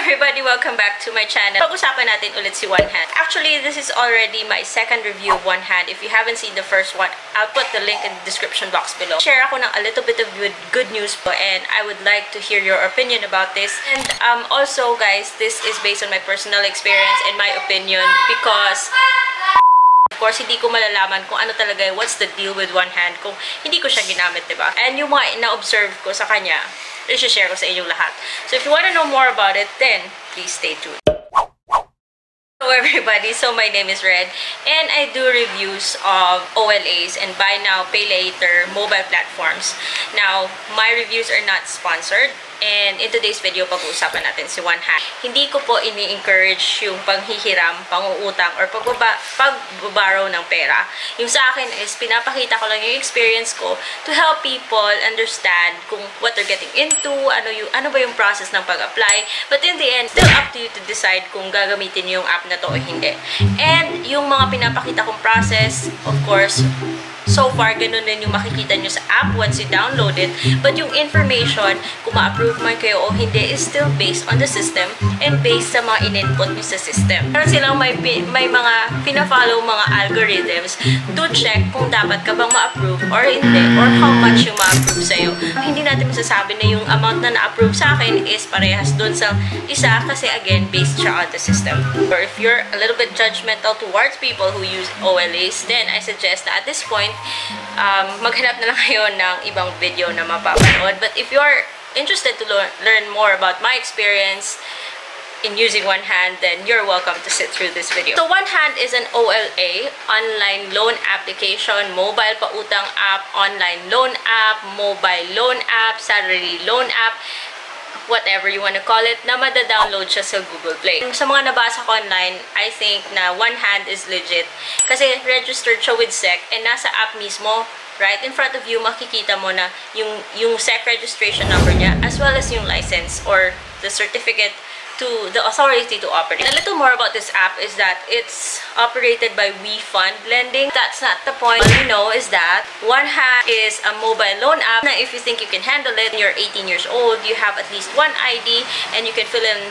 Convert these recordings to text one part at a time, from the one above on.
everybody, welcome back to my channel. Pag-usapan natin ulit si Juanhand. Actually, this is already my second review of Juanhand. If you haven't seen the first one, I'll put the link in the description box below. Share ako ng a little bit of good news po, and I would like to hear your opinion about this. And also guys, this is based on my personal experience and my opinion because of course, hindi ko malalaman kung ano talaga, what's the deal with Juanhand kung hindi ko siya ginamit, diba? And yung mga na-observe ko sa kanya, i-share ko sa inyong lahat. So if you want to know more about it, then please stay tuned. Hello everybody, so my name is Red and I do reviews of OLAs and buy now, pay later mobile platforms. Now, my reviews are not sponsored. And in today's video, pag-uusapan natin si Juanhand. Hindi ko po ini-encourage yung panghihiram, panguutang, or pag-borrow ng pera. Yung sa akin is, pinapakita ko lang yung experience ko to help people understand kung what they're getting into, ano ba yung process ng pag-apply. But in the end, still up to you to decide kung gagamitin yung app na to o hindi. And yung mga pinapakita kong process, of course, so far, ganun din yung makikita nyo sa app once you download it. But yung information, kung ma-approve man kayo o hindi, is still based on the system and based sa mga in-input nyo sa system. Meron silang may mga pina-follow mga algorithms to check kung dapat ka bang ma-approve or hindi, or how much yung ma-approve sa'yo. Hindi natin masasabi na yung amount na na-approve sa akin is parehas dun sa isa kasi again, based siya on the system. Or if you're a little bit judgmental towards people who use OLAs, then I suggest that at this point, maghanap na lang kayo ng ibang video na mapapanood. But if you're interested to learn more about my experience in using Juanhand, then you're welcome to sit through this video. So Juanhand is an OLA, online loan application, mobile pautang app, online loan app, mobile loan app, salary loan app, whatever you want to call it, na mada-download siya sa Google Play. Sa mga nabasa ko online, I think na Juanhand is legit kasi registered siya with SEC and nasa app mismo, right in front of you, makikita mo na yung SEC registration number niya as well as yung license or the certificate to the authority to operate. And a little more about this app is that it's operated by WeFund Lending. That's not the point. All you know is that Juanhand is a mobile loan app. Now, if you think you can handle it, you're 18 years old, you have at least one ID, and you can fill in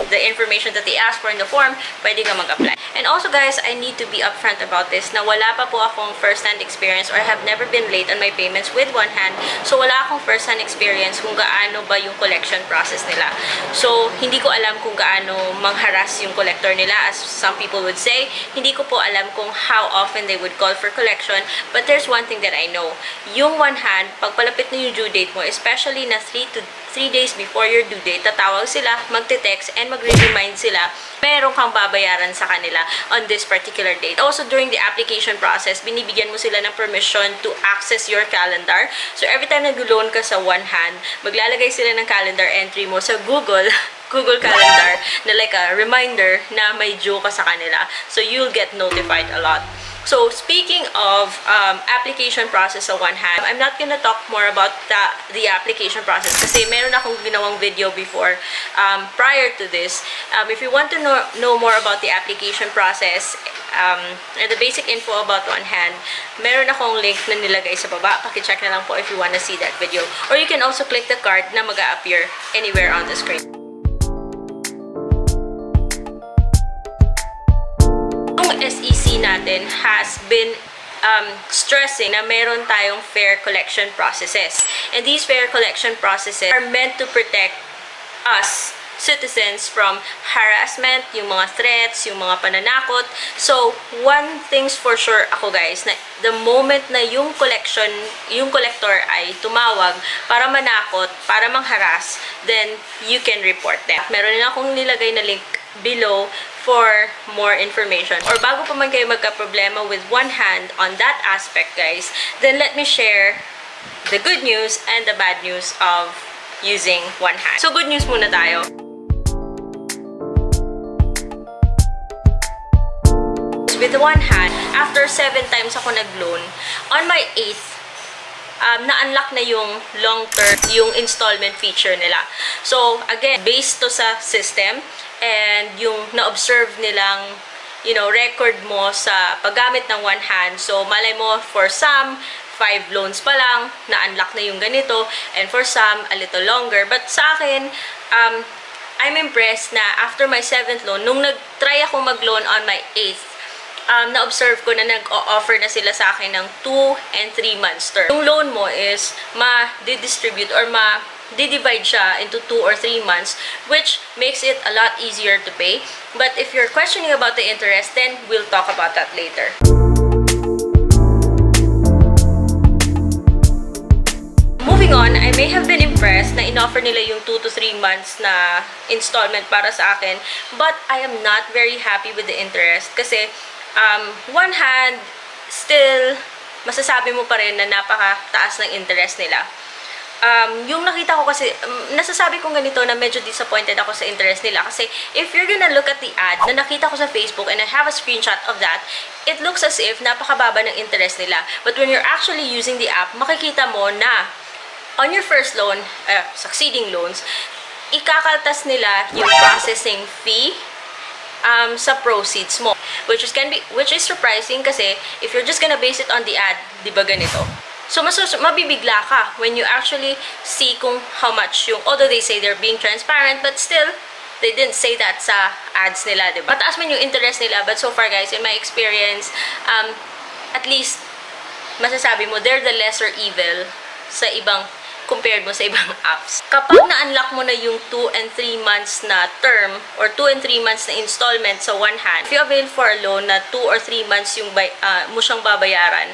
the information that they ask for in the form, pwede ka mag-apply. And also guys, I need to be upfront about this na wala pa po akong first-hand experience or have never been late on my payments with Juanhand. So wala akong first-hand experience kung gaano ba yung collection process nila. So hindi ko alam kung gaano mangharas yung collector nila, as some people would say. Hindi ko po alam kung how often they would call for collection. But there's one thing that I know. Yung Juanhand, pag palapit na yung due date mo, especially na 3 days before your due date, tatawag sila, magte-text, and magre-remind sila, meron kang babayaran sa kanila on this particular date. Also, during the application process, binibigyan mo sila ng permission to access your calendar. So, every time nag-loan ka sa Juanhand, maglalagay sila ng calendar entry mo sa Google Calendar na like a reminder na may due ka sa kanila. So, you'll get notified a lot. So, speaking of application process sa Juanhand, I'm not gonna talk more about the application process kasi meron akong ginawang video before prior to this. If you want to know more about the application process and the basic info about Juanhand, meron akong link na nilagay sa baba. Paki-check na lang po if you wanna see that video. Or you can also click the card na mag-a-appear anywhere on the screen. SEC natin has been stressing na meron tayong fair collection processes. And these fair collection processes are meant to protect us, citizens, from harassment, yung mga threats, yung mga pananakot. So, one thing's for sure ako guys, na the moment na yung collector ay tumawag para manakot, para mangharas, then you can report them. Meron din akong nilagay na link below for more information. Or bago pa man kayo magka-problema with Juanhand on that aspect guys, then let me share the good news and the bad news of using Juanhand. So good news muna tayo. With Juanhand, after 7 times ako nag-loan, on my 8th, na-unlock na yung long-term, yung installment feature nila. So, again, based to sa system, and yung na-observe nilang, record mo sa paggamit ng Juanhand. So, malay mo, for some, 5 loans pa lang, na-unlock na yung ganito, and for some, a little longer. But sa akin, I'm impressed na after my 7th loan, nung nag-try ako mag-loan on my 8th, na-observe ko na nag-offer na sila sa akin ng 2 and 3 months term. Yung loan mo is ma-distribute or ma-divide siya into 2 or 3 months, which makes it a lot easier to pay. But if you're questioning about the interest, then we'll talk about that later. Moving on, I may have been impressed na in-offer nila yung 2 to 3 months na installment para sa akin, but I am not very happy with the interest kasi one hand, still, masasabi mo pa rin na napakataas ng interest nila. Yung nakita ko kasi, nasasabi kong ganito na medyo disappointed ako sa interest nila kasi if you're gonna look at the ad na nakita ko sa Facebook and I have a screenshot of that, it looks as if napakababa ng interest nila. But when you're actually using the app, makikita mo na on your first loan, succeeding loans, ikakaltas nila yung processing fee sa proceeds mo, which is surprising kasi if you're just gonna base it on the ad, di ba ganito? So mabibigla ka when you actually see kung how much yung, although they say they're being transparent, but still they didn't say that sa ads nila, di ba? Mataas man yung interest nila, but so far guys, in my experience, at least masasabi mo they're the lesser evil sa ibang compared mo sa ibang apps. Kapag na-unlock mo na yung 2 and 3 months na term or 2 and 3 months na installment sa one hand, if you avail for a loan na 2 or 3 months yung mo siyang babayaran,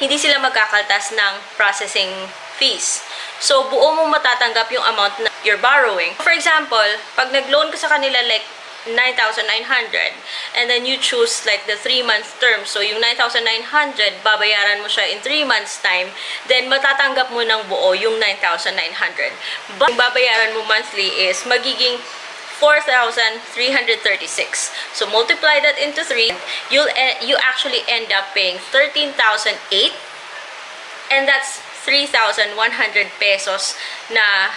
hindi sila magkakaltas ng processing fees. So, buo mo matatanggap yung amount na you're borrowing. For example, pag nag-loan ka sa kanila like 9,900 and then you choose like the 3-month term, so yung 9,900 babayaran mo siya in 3 months time, then matatanggap mo ng buo yung 9,900. But yung babayaran mo monthly is magiging 4,336. So multiply that into 3, you actually end up paying 13,008, and that's 3,100 pesos na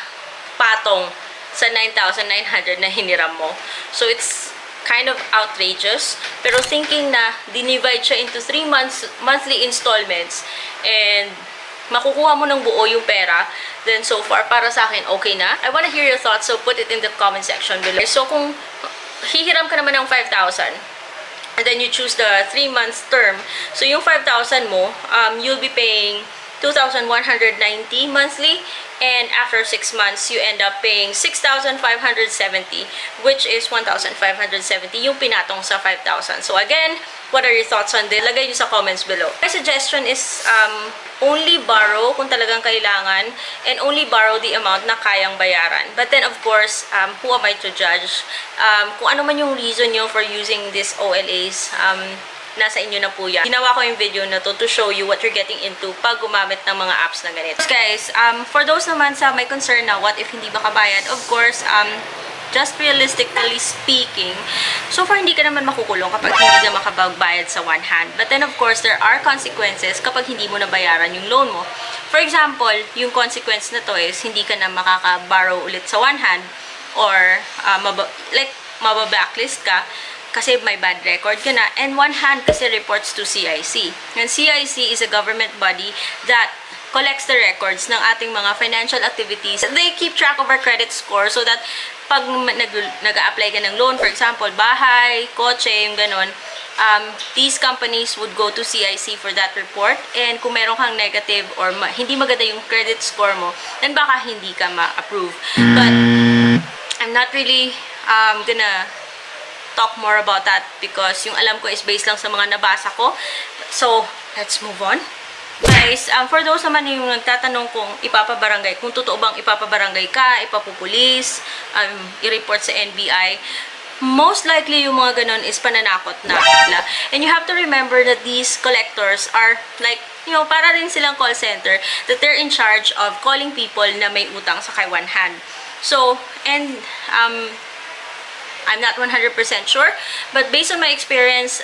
patong sa 9,900 na hiniram mo. So, it's kind of outrageous. Pero thinking na dinivide siya into 3 monthly installments and makukuha mo ng buo yung pera, then so far, para sa akin, okay na. I wanna hear your thoughts, so put it in the comment section below. So, kung hihiram ka naman ng 5,000, and then you choose the 3 months term, so yung 5,000 mo, you'll be paying 2,190 monthly, and after 6 months, you end up paying 6,570, which is 1,570 yung pinatong sa 5,000. So again, what are your thoughts on this? Lagay nyo sa comments below. My suggestion is only borrow kung talagang kailangan, and only borrow the amount na kayang bayaran. But then of course, who am I to judge? Kung ano man yung reason nyo for using these OLAs, nasa inyo na po yan. Ginawa ko yung video na to show you what you're getting into pag gumamit ng mga apps na ganito. So guys, for those naman sa may concern na what if hindi makabayad, of course, just realistically speaking, so far hindi ka naman makukulong kapag hindi ka makapagbayad sa one hand. But then of course, there are consequences kapag hindi mo nabayaran yung loan mo. For example, yung consequence na to is hindi ka na makaka-borrow ulit sa one hand, or maba-blacklist ka kasi may bad record ka na, and one hand kasi reports to CIC. And CIC is a government body that collects the records ng ating mga financial activities. They keep track of our credit score so that pag nag-a-apply ka ng loan, for example, bahay, kotse, yung ganon, these companies would go to CIC for that report, and kung meron kang negative or hindi maganda yung credit score mo, then baka hindi ka ma-approve. But I'm not really gonna talk more about that because yung alam ko is based lang sa mga nabasa ko. So, let's move on. Guys, for those naman yung nagtatanong kung ipapabarangay, kung totoo bang ipapabarangay ka, ipapupulis, i-report sa NBI, most likely yung mga ganon is pananakot na. And you have to remember that these collectors are like, you know, para rin silang call center, that they're in charge of calling people na may utang sa kay one hand. So, and I'm not 100% sure, but based on my experience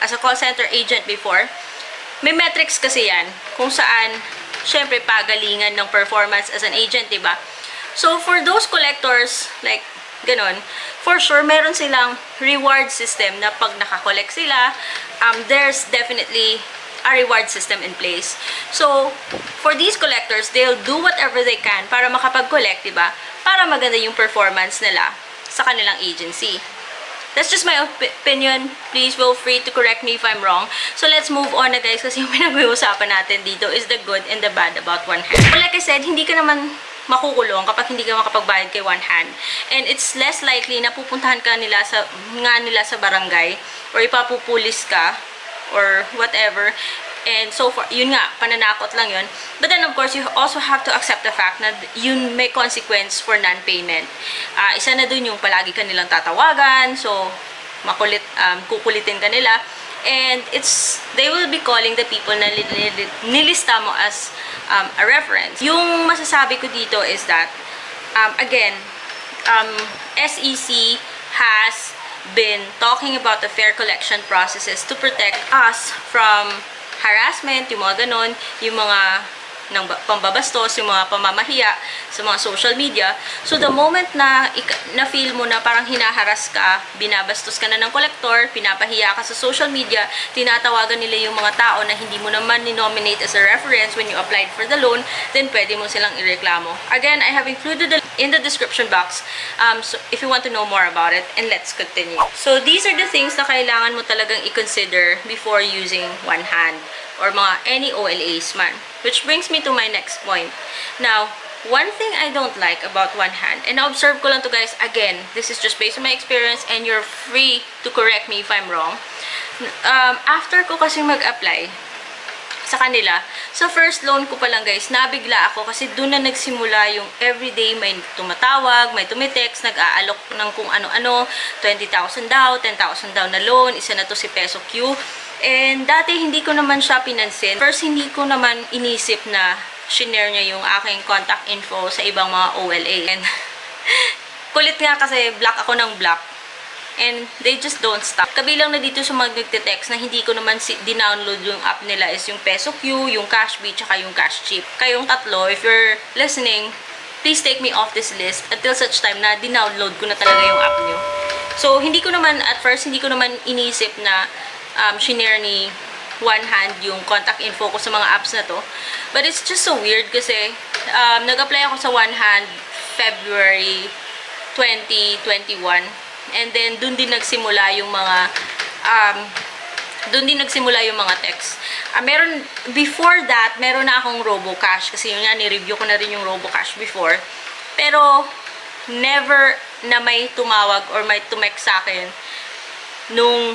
as a call center agent before, may metrics kasi yan kung saan, syempre, pagalingan ng performance as an agent, diba? So, for those collectors, like, ganon, for sure, meron silang reward system na pag nakakollect sila, there's definitely a reward system in place. So, for these collectors, they'll do whatever they can para makapag-collect, diba? Para maganda yung performance nila. sa kanilang agency. That's just my opinion. Please feel free to correct me if I'm wrong. So let's move on na guys, kasi yung pinag-uusapan natin dito is the good and the bad about Juanhand. So like I said, hindi ka naman makukulong kapag hindi ka makapagbayad kay Juanhand. And it's less likely na pupuntahan ka nila sa barangay or ipapupulis ka or whatever. And so far, yun nga, pananakot lang yun. But then, of course, you also have to accept the fact na yun may consequence for non-payment. Isa na dun yung palagi ka nilang tatawagan, so kukulitin ka nila. And they will be calling the people na nilista mo as a reference. Yung masasabi ko dito is that, again, SEC has been talking about the fair collection processes to protect us from harassment, yung mga ganon, yung mga pambabastos, yung mga pamamahiya sa mga social media. So, the moment na feel mo na parang hinaharas ka, binabastos ka na ng collector, pinapahiya ka sa social media, tinatawagan nila yung mga tao na hindi mo naman ni-nominate as a reference when you applied for the loan, then pwede mo silang ireklamo. Again, I have included in the description box so if you want to know more about it, and let's continue. So, these are the things na kailangan mo talagang i-consider before using Juanhand or any OLAs man. Which brings me to my next point. Now, one thing I don't like about Juanhand, and na-observe ko lang to guys, again, this is just based on my experience and you're free to correct me if I'm wrong. After ko kasi mag-apply sa kanila, sa first loan ko pa lang guys, nabigla ako kasi doon na nagsimula yung everyday may tumatawag, may tumitext, nag-aalok ng kung ano-ano, 20,000 daw, 10,000 daw na loan, isa na to si Peso Q. And dati hindi ko naman siya pinansin. First, hindi ko naman inisip na shinare niya yung aking contact info sa ibang mga OLA. And kulit nga kasi black ako ng black. And they just don't stop. Kabilang na dito sa mga nagte-text na hindi ko naman dinownload yung app nila is yung Peso Q, yung Cashbee, tsaka yung Cash Chip. Kayong tatlo, if you're listening, please take me off this list until such time na dinownload ko na talaga yung app nyo. So, at first, hindi ko naman inisip na shinare ni Juanhand yung contact info ko sa mga apps na to. But it's just so weird kasi nag-apply ako sa Juanhand February 2021 and then dun din nagsimula yung mga texts. Before that, meron na akong RoboCash kasi yun nga, ni-review ko na rin yung RoboCash before. Pero never na may tumawag or may tumek sa akin nung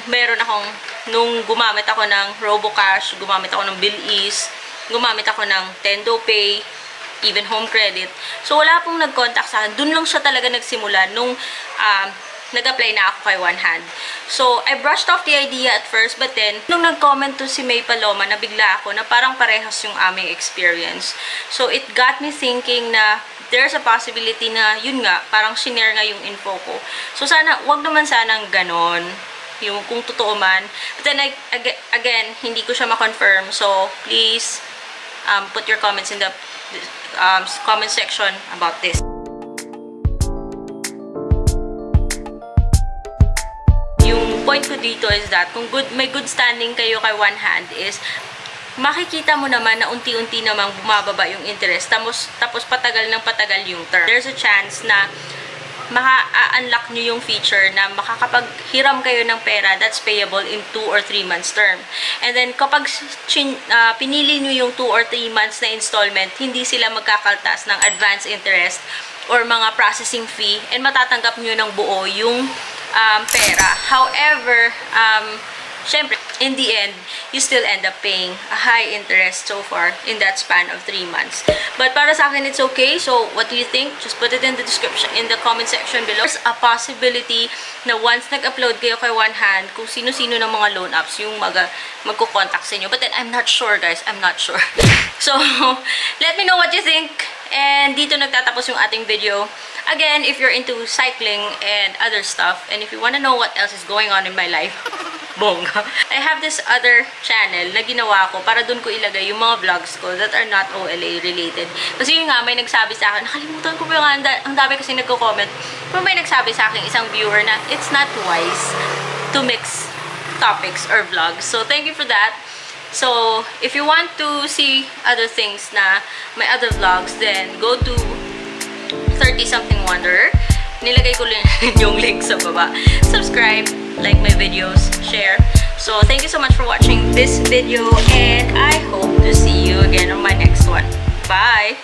gumamit ako ng RoboCash, gumamit ako ng BillEase, gumamit ako ng Tendo Pay, even Home Credit. So, wala pong nag-contact sa akin. Dun lang siya talaga nagsimula nung nag-apply na ako kay Juanhand. So, I brushed off the idea at first, but then, nung nag-comment to si May Paloma, nabigla ako na parang parehas yung aming experience. So, it got me thinking na there's a possibility na, yun nga, parang shinare nga yung info ko. So, wag naman sanang ganon, yung kung totoo man. But then, again, hindi ko siya ma-confirm. So, please, put your comments in the comment section about this. Yung point ko dito is that, kung may good standing kayo kay Juanhand is, makikita mo naman na unti-unti namang bumababa yung interest. Tapos patagal ng patagal yung term. There's a chance na maka-unlock nyo yung feature na makakapaghiram kayo ng pera that's payable in 2 or 3 months term. And then, kapag pinili nyo yung 2 or 3 months na installment, hindi sila magkakaltas ng advance interest or mga processing fee and matatanggap nyo ng buo yung pera. However, syempre, in the end, you still end up paying a high interest so far in that span of 3 months. But para sa akin, it's okay. So, what do you think? Just put it in the description, in the comment section below. There's a possibility na once nag-upload kayo kay Juanhand, kung sino-sino ng mga loan apps yung magko-contact sa inyo. But then, I'm not sure, guys. I'm not sure. So, let me know what you think. And dito nagtatapos yung ating video. Again, if you're into cycling and other stuff, and if you want to know what else is going on in my life, bongga. I have this other channel na ginawa ko para dun ko ilagay yung mga vlogs ko that are not OLA related. Kasi yun nga, may nagsabi sa akin, nakalimutan ko pa yung ang dami kasi nagko-comment. Pero may nagsabi sa akin isang viewer na it's not wise to mix topics or vlogs. So, thank you for that. So, if you want to see other things na my other vlogs, then go to 30 Something Wonder. Nilagay ko lang yung link sa baba. Subscribe, like my videos, share. So, thank you so much for watching this video and I hope to see you again on my next one. Bye!